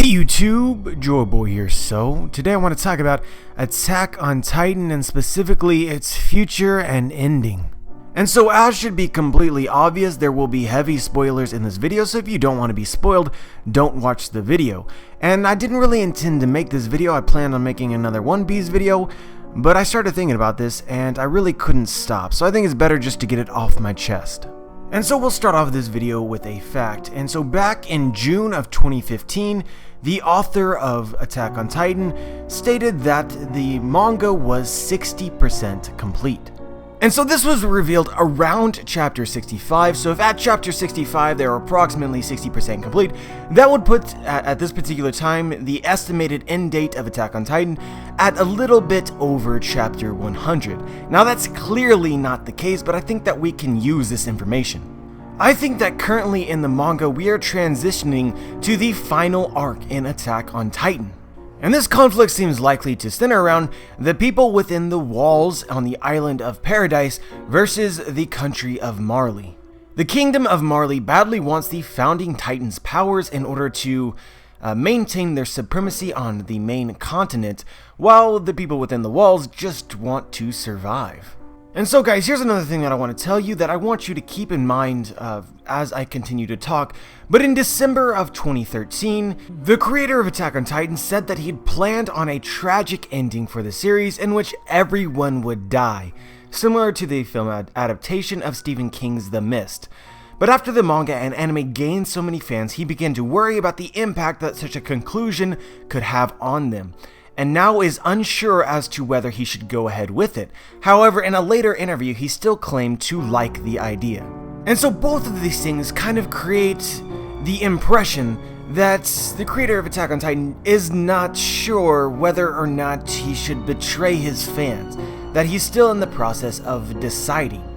Hey YouTube, Joyboy here. So, today I want to talk about Attack on Titan and specifically its future and ending. And so, as should be completely obvious, there will be heavy spoilers in this video, so if you don't want to be spoiled, don't watch the video. And I didn't really intend to make this video. I planned on making another One Piece video, but I started thinking about this and I really couldn't stop, so I think it's better just to get it off my chest. And so we'll start off this video with a fact. And so back in June of 2015, the author of Attack on Titan stated that the manga was 60% complete. And so this was revealed around chapter 65, so if at chapter 65 they are approximately 60% complete, that would put, at this particular time, the estimated end date of Attack on Titan at a little bit over chapter 100. Now that's clearly not the case, but I think that we can use this information. I think that currently in the manga we are transitioning to the final arc in Attack on Titan. And this conflict seems likely to center around the people within the walls on the island of Paradise versus the country of Marley. The kingdom of Marley badly wants the founding Titans' powers in order to maintain their supremacy on the main continent, while the people within the walls just want to survive. And so guys, here's another thing that I want to tell you that I want you to keep in mind as I continue to talk. But in December of 2013, the creator of Attack on Titan said that he'd planned on a tragic ending for the series in which everyone would die, similar to the film adaptation of Stephen King's The Mist. But after the manga and anime gained so many fans, he began to worry about the impact that such a conclusion could have on them, and now is unsure as to whether he should go ahead with it. However, in a later interview, he still claimed to like the idea. And so both of these things kind of create the impression that the creator of Attack on Titan is not sure whether or not he should betray his fans, that he's still in the process of deciding.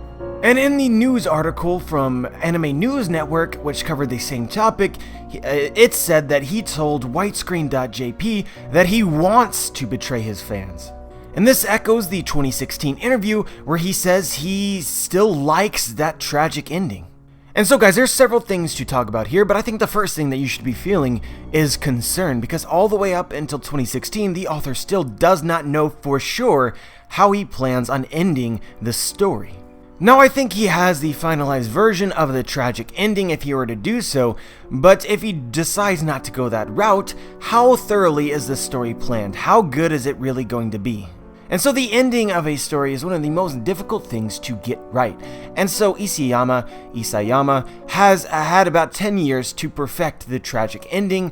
And in the news article from Anime News Network, which covered the same topic, it said that he told Whitescreen.jp that he wants to betray his fans. And this echoes the 2016 interview where he says he still likes that tragic ending. And so guys, there's several things to talk about here, but I think the first thing that you should be feeling is concern, because all the way up until 2016, the author still does not know for sure how he plans on ending the story. Now, I think he has the finalized version of the tragic ending if he were to do so, but if he decides not to go that route, how thoroughly is the story planned? How good is it really going to be? And so the ending of a story is one of the most difficult things to get right. And so Isayama has had about 10 years to perfect the tragic ending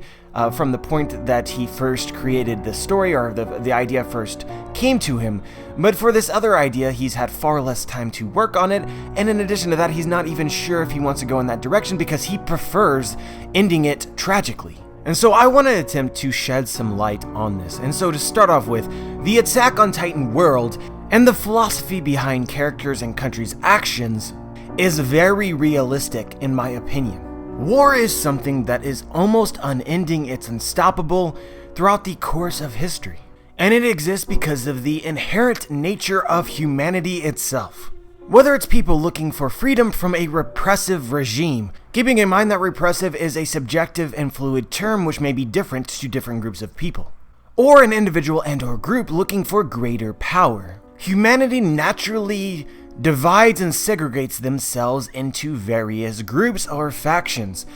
from the point that he first created the story, or the idea first came to him. But for this other idea, he's had far less time to work on it, and in addition to that, he's not even sure if he wants to go in that direction because he prefers ending it tragically. And so I want to attempt to shed some light on this. And so to start off with, the Attack on Titan world and the philosophy behind characters and countries' actions is very realistic in my opinion. War is something that is almost unending, it's unstoppable throughout the course of history. And it exists because of the inherent nature of humanity itself. Whether it's people looking for freedom from a repressive regime, keeping in mind that repressive is a subjective and fluid term which may be different to different groups of people, or an individual and/or group looking for greater power. Humanity naturally divides and segregates themselves into various groups or factions,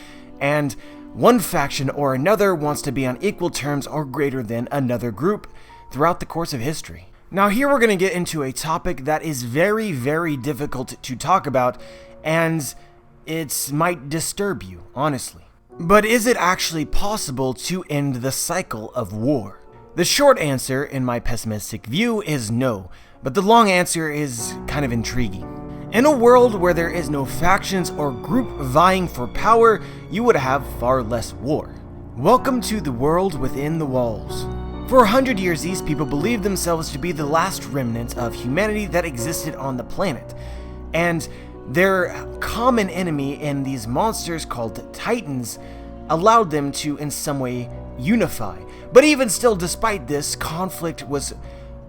and one faction or another wants to be on equal terms or greater than another group throughout the course of history. Now here we're going to get into a topic that is very, very difficult to talk about, and it might disturb you, honestly. But is it actually possible to end the cycle of war? The short answer, in my pessimistic view, is no, but the long answer is kind of intriguing. In a world where there is no factions or group vying for power, you would have far less war. Welcome to the world within the walls. For 100 years, these people believed themselves to be the last remnant of humanity that existed on the planet, and their common enemy in these monsters called Titans allowed them to in some way unify. But even still, despite this, conflict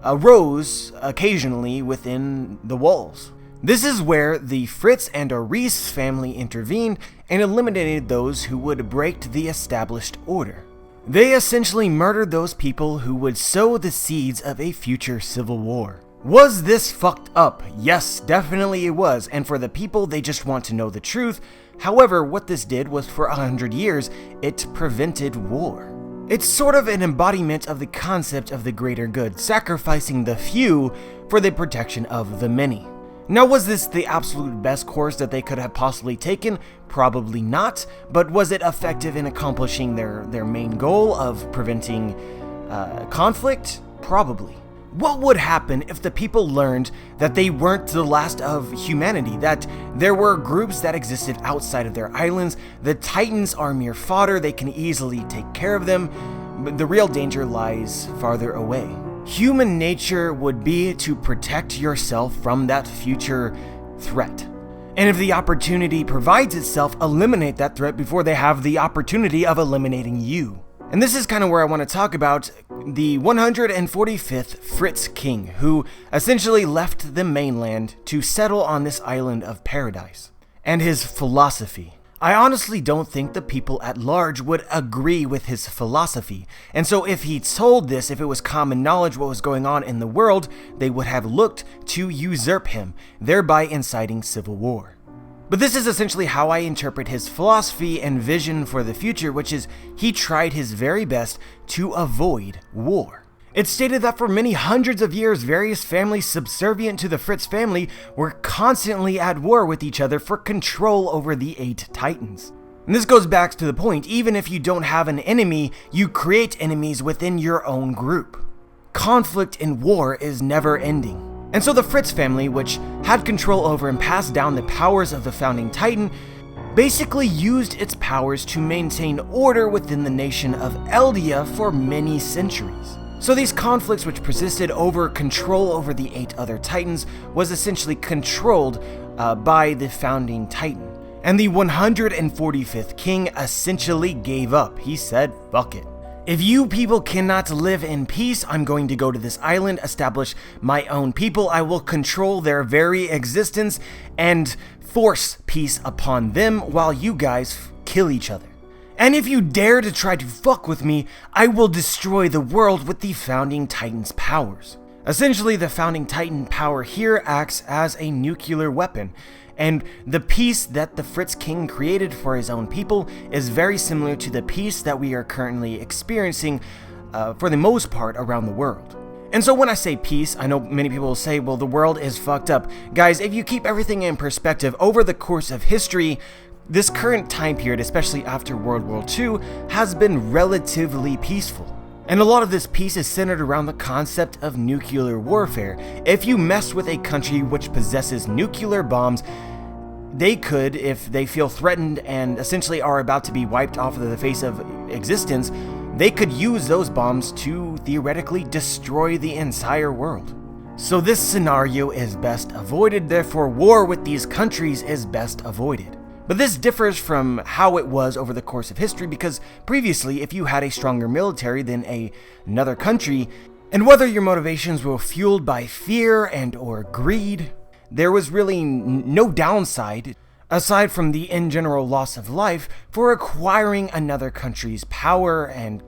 arose occasionally within the walls. This is where the Fritz and Aris family intervened and eliminated those who would break the established order. They essentially murdered those people who would sow the seeds of a future civil war. Was this fucked up? Yes, definitely it was, and for the people, they just want to know the truth. However, what this did was for 100 years, it prevented war. It's sort of an embodiment of the concept of the greater good, sacrificing the few for the protection of the many. Now, was this the absolute best course that they could have possibly taken? Probably not, but was it effective in accomplishing their main goal of preventing conflict? Probably. What would happen if the people learned that they weren't the last of humanity, that there were groups that existed outside of their islands? The Titans are mere fodder, they can easily take care of them, but the real danger lies farther away. Human nature would be to protect yourself from that future threat. And if the opportunity provides itself, eliminate that threat before they have the opportunity of eliminating you. And this is kind of where I want to talk about the 145th Fritz King, who essentially left the mainland to settle on this island of paradise, and his philosophy. I honestly don't think the people at large would agree with his philosophy, and so if he told this, if it was common knowledge what was going on in the world, they would have looked to usurp him, thereby inciting civil war. But this is essentially how I interpret his philosophy and vision for the future, which is he tried his very best to avoid war. It's stated that for many hundreds of years, various families subservient to the Fritz family were constantly at war with each other for control over the 8 Titans. And this goes back to the point, even if you don't have an enemy, you create enemies within your own group. Conflict in war is never ending. And so the Fritz family, which had control over and passed down the powers of the founding Titan, basically used its powers to maintain order within the nation of Eldia for many centuries. So these conflicts which persisted over control over the 8 other Titans was essentially controlled by the founding Titan. And the 145th King essentially gave up. He said, fuck it. If you people cannot live in peace, I'm going to go to this island, establish my own people. I will control their very existence and force peace upon them while you guys kill each other. And if you dare to try to fuck with me, I will destroy the world with the founding Titan's powers. Essentially, the founding Titan power here acts as a nuclear weapon. And the peace that the Fritz King created for his own people is very similar to the peace that we are currently experiencing for the most part around the world. And so when I say peace, I know many people will say, well, the world is fucked up. Guys, if you keep everything in perspective, over the course of history, this current time period, especially after World War II, has been relatively peaceful. And a lot of this peace is centered around the concept of nuclear warfare. If you mess with a country which possesses nuclear bombs, they could, if they feel threatened and essentially are about to be wiped off of the face of existence, they could use those bombs to theoretically destroy the entire world. So this scenario is best avoided, therefore war with these countries is best avoided. But this differs from how it was over the course of history, because previously, if you had a stronger military than another country, and whether your motivations were fueled by fear and or greed, there was really no downside, aside from the in general loss of life, for acquiring another country's power and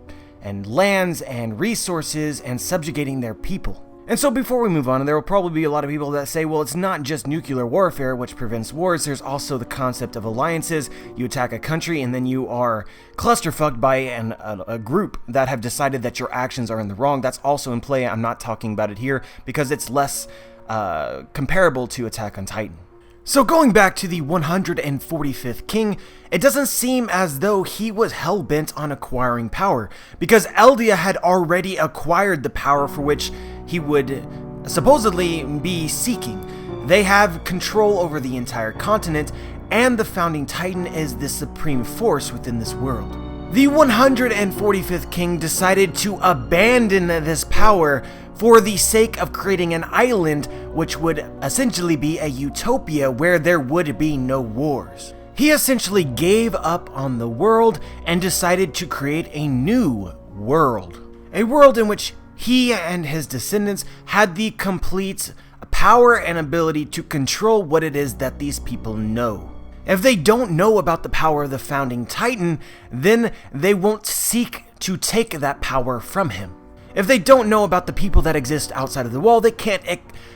lands and resources and subjugating their people. And so before we move on, there will probably be a lot of people that say, well, it's not just nuclear warfare which prevents wars, there's also the concept of alliances. You attack a country and then you are clusterfucked by a group that have decided that your actions are in the wrong. That's also in play. I'm not talking about it here because it's less comparable to Attack on Titan. So going back to the 145th King, it doesn't seem as though he was hell-bent on acquiring power, because Eldia had already acquired the power for which he would supposedly be seeking. They have control over the entire continent, and the founding Titan is the supreme force within this world. The 145th King decided to abandon this power for the sake of creating an island which would essentially be a utopia where there would be no wars. He essentially gave up on the world and decided to create a new world. A world in which he and his descendants had the complete power and ability to control what it is that these people know. If they don't know about the power of the founding Titan, then they won't seek to take that power from him. If they don't know about the people that exist outside of the wall, they can't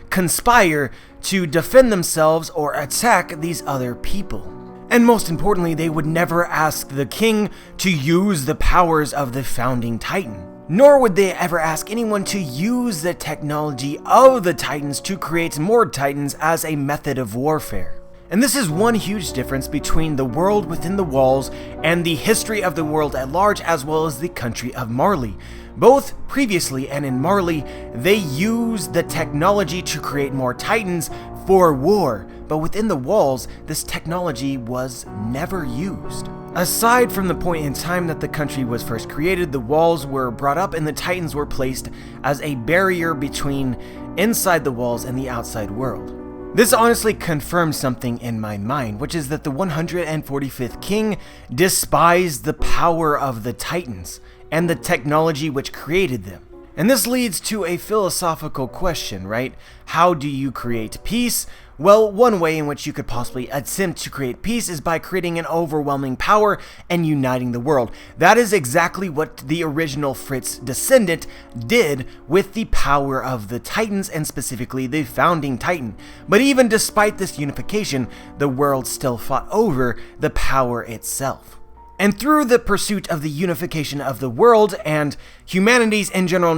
conspire to defend themselves or attack these other people. And most importantly, they would never ask the king to use the powers of the founding Titan. Nor would they ever ask anyone to use the technology of the Titans to create more Titans as a method of warfare. And this is one huge difference between the world within the walls and the history of the world at large, as well as the country of Marley. Both previously and in Marley, they used the technology to create more Titans for war, but within the walls, this technology was never used. Aside from the point in time that the country was first created, the walls were brought up and the Titans were placed as a barrier between inside the walls and the outside world. This honestly confirms something in my mind, which is that the 145th king despised the power of the Titans and the technology which created them. And this leads to a philosophical question, right? How do you create peace? Well, one way in which you could possibly attempt to create peace is by creating an overwhelming power and uniting the world. That is exactly what the original Fritz descendant did with the power of the Titans, and specifically the founding Titan. But even despite this unification, the world still fought over the power itself. And through the pursuit of the unification of the world and humanity's in general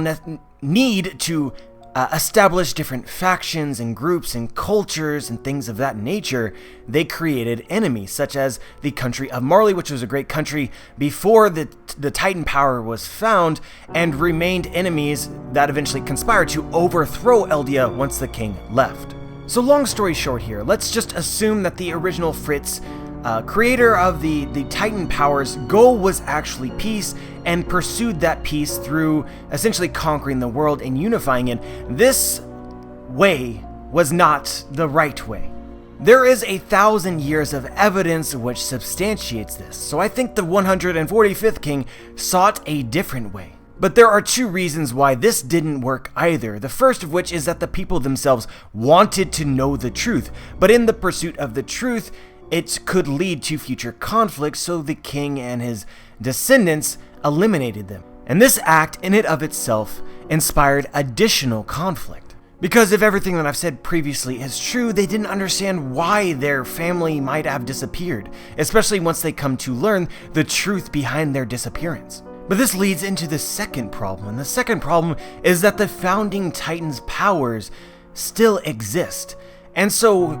need to establish different factions and groups and cultures and things of that nature, they created enemies, such as the country of Marley, which was a great country before the Titan power was found, and remained enemies that eventually conspired to overthrow Eldia once the king left. So long story short here, let's just assume that the original Fritz, creator of the Titan powers, goal was actually peace, and pursued that peace through essentially conquering the world and unifying it. This way was not the right way. There is 1,000 years of evidence which substantiates this, so I think the 145th king sought a different way. But there are two reasons why this didn't work either. The first of which is that the people themselves wanted to know the truth, but in the pursuit of the truth, it could lead to future conflicts, so the king and his descendants eliminated them. And this act in and of itself inspired additional conflict. Because if everything that I've said previously is true, they didn't understand why their family might have disappeared, especially once they come to learn the truth behind their disappearance. But this leads into the second problem, and the second problem is that the founding Titan's powers still exist. And so,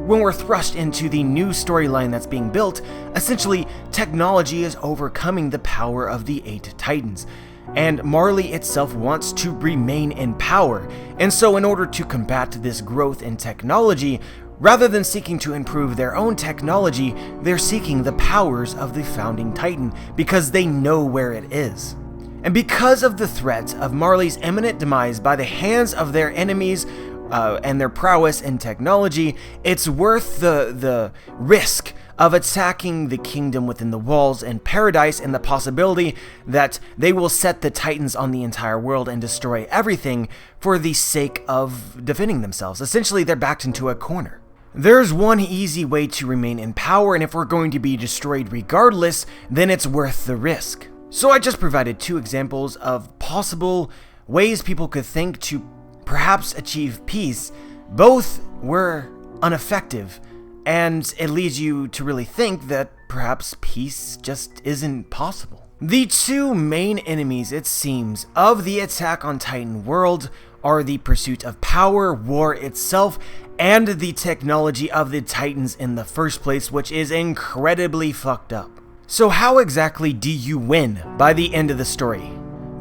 when we're thrust into the new storyline that's being built, essentially, technology is overcoming the power of the 8 Titans. And Marley itself wants to remain in power. And so, in order to combat this growth in technology, rather than seeking to improve their own technology, they're seeking the powers of the founding Titan, because they know where it is. And because of the threat of Marley's imminent demise by the hands of their enemies, and their prowess in technology, it's worth the risk of attacking the kingdom within the walls and paradise, and the possibility that they will set the Titans on the entire world and destroy everything for the sake of defending themselves. Essentially, they're backed into a corner. There's one easy way to remain in power, and if we're going to be destroyed regardless, then it's worth the risk. So I just provided 2 examples of possible ways people could think to perhaps achieve peace. Both were ineffective, and it leads you to really think that perhaps peace just isn't possible. The 2 main enemies, it seems, of the Attack on Titan world are the pursuit of power, war itself, and the technology of the Titans in the first place, which is incredibly fucked up. So how exactly do you win by the end of the story?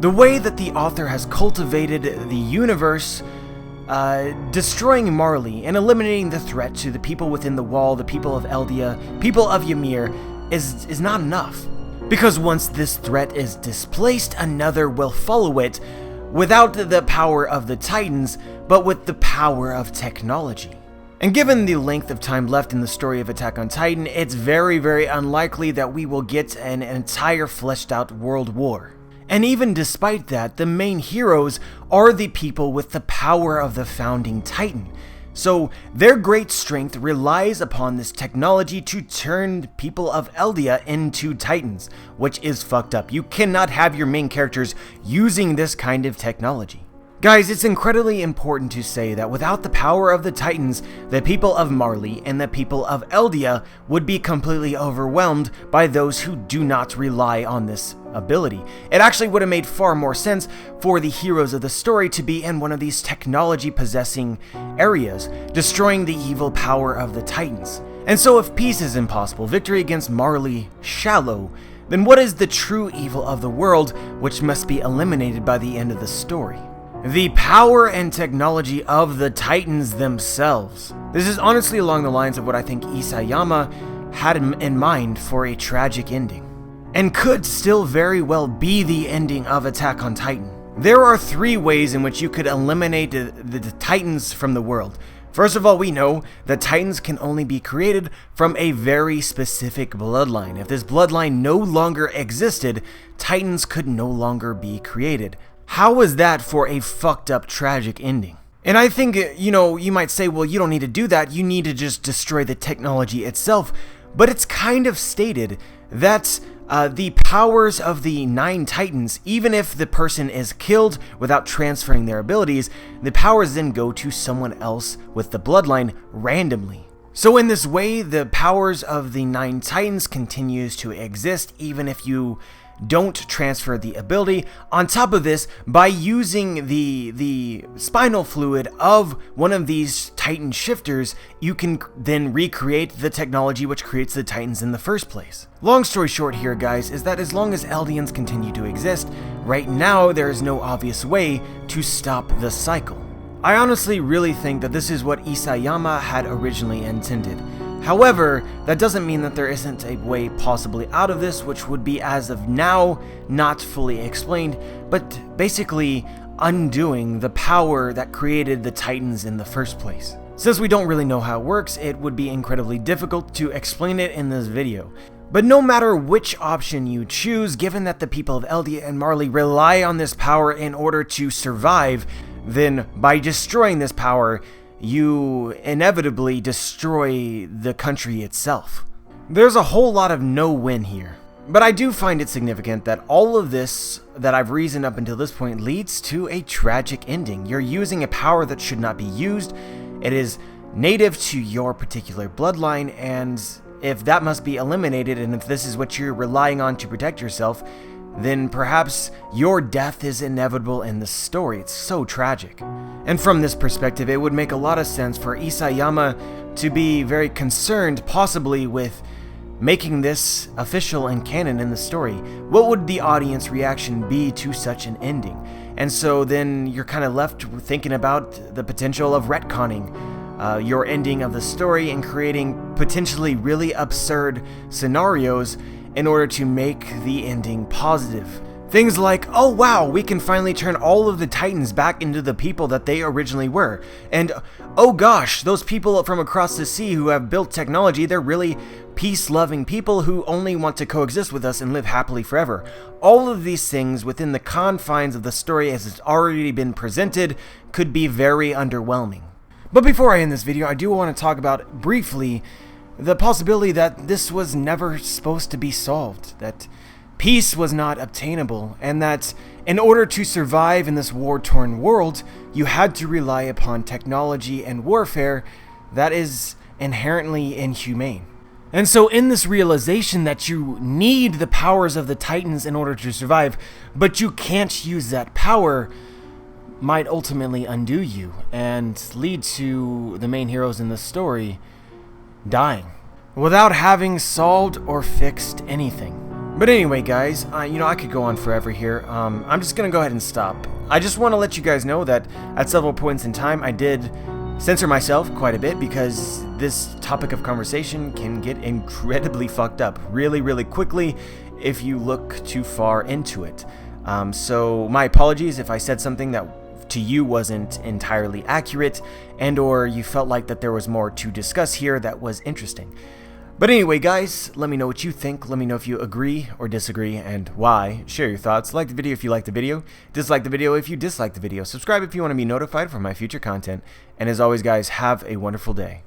The way that the author has cultivated the universe, destroying Marley and eliminating the threat to the people within the wall, the people of Eldia, people of Ymir, is not enough. Because once this threat is displaced, another will follow it, without the power of the Titans, but with the power of technology. And given the length of time left in the story of Attack on Titan, it's very, very unlikely that we will get an entire fleshed out world war. And even despite that, the main heroes are the people with the power of the founding Titan. So their great strength relies upon this technology to turn people of Eldia into Titans, which is fucked up. You cannot have your main characters using this kind of technology. Guys, it's incredibly important to say that without the power of the Titans, the people of Marley and the people of Eldia would be completely overwhelmed by those who do not rely on this ability. It actually would have made far more sense for the heroes of the story to be in one of these technology-possessing areas, destroying the evil power of the Titans. And so if peace is impossible, victory against Marley shallow, then what is the true evil of the world which must be eliminated by the end of the story? The power and technology of the Titans themselves. This is honestly along the lines of what I think Isayama had in mind for a tragic ending, and could still very well be the ending of Attack on Titan. There are 3 ways in which you could eliminate the Titans from the world. First of all, we know that Titans can only be created from a very specific bloodline. If this bloodline no longer existed, Titans could no longer be created. How is that for a fucked up tragic ending? And I think, you might say, well, you don't need to do that. You need to just destroy the technology itself. But it's kind of stated that the powers of the 9 Titans, even if the person is killed without transferring their abilities, the powers then go to someone else with the bloodline randomly. So in this way, the powers of the 9 Titans continues to exist even if you don't transfer the ability. On top of this, by using the spinal fluid of one of these Titan shifters, you can then recreate the technology which creates the Titans in the first place. Long story short here, guys, is that as long as Eldians continue to exist, right now there is no obvious way to stop the cycle. I honestly really think that this is what Isayama had originally intended. However, that doesn't mean that there isn't a way possibly out of this, which would be, as of now, not fully explained, but basically undoing the power that created the Titans in the first place. Since we don't really know how it works, it would be incredibly difficult to explain it in this video. But no matter which option you choose, given that the people of Eldia and Marley rely on this power in order to survive, then by destroying this power, you inevitably destroy the country itself. There's a whole lot of no-win here. But I do find it significant that all of this that I've reasoned up until this point leads to a tragic ending. You're using a power that should not be used. It is native to your particular bloodline, and if that must be eliminated, and if this is what you're relying on to protect yourself, then perhaps your death is inevitable in the story. It's so tragic. And from this perspective, it would make a lot of sense for Isayama to be very concerned, possibly with making this official and canon in the story. What would the audience reaction be to such an ending? And so then you're kind of left thinking about the potential of retconning your ending of the story and creating potentially really absurd scenarios in order to make the ending positive. Things like, oh wow, we can finally turn all of the Titans back into the people that they originally were. And oh gosh, those people from across the sea who have built technology, they're really peace-loving people who only want to coexist with us and live happily forever. All of these things within the confines of the story as it's already been presented could be very underwhelming. But before I end this video, I do want to talk about briefly the possibility that this was never supposed to be solved, that peace was not obtainable, and that in order to survive in this war-torn world, you had to rely upon technology and warfare that is inherently inhumane. And so in this realization that you need the powers of the Titans in order to survive, but you can't use that power, might ultimately undo you and lead to the main heroes in the story dying without having solved or fixed anything. But anyway, guys, I could go on forever here. I'm just gonna go ahead and stop. I just want to let you guys know that at several points in time I did censor myself quite a bit because this topic of conversation can get incredibly fucked up really quickly if you look too far into it. So my apologies if I said something that to you wasn't entirely accurate and or you felt like that there was more to discuss here that was interesting. But anyway, guys, let me know what you think. Let me know if you agree or disagree and why. Share your thoughts. Like the video if you like the video. Dislike the video if you dislike the video. Subscribe if you want to be notified for my future content. And as always, guys, have a wonderful day.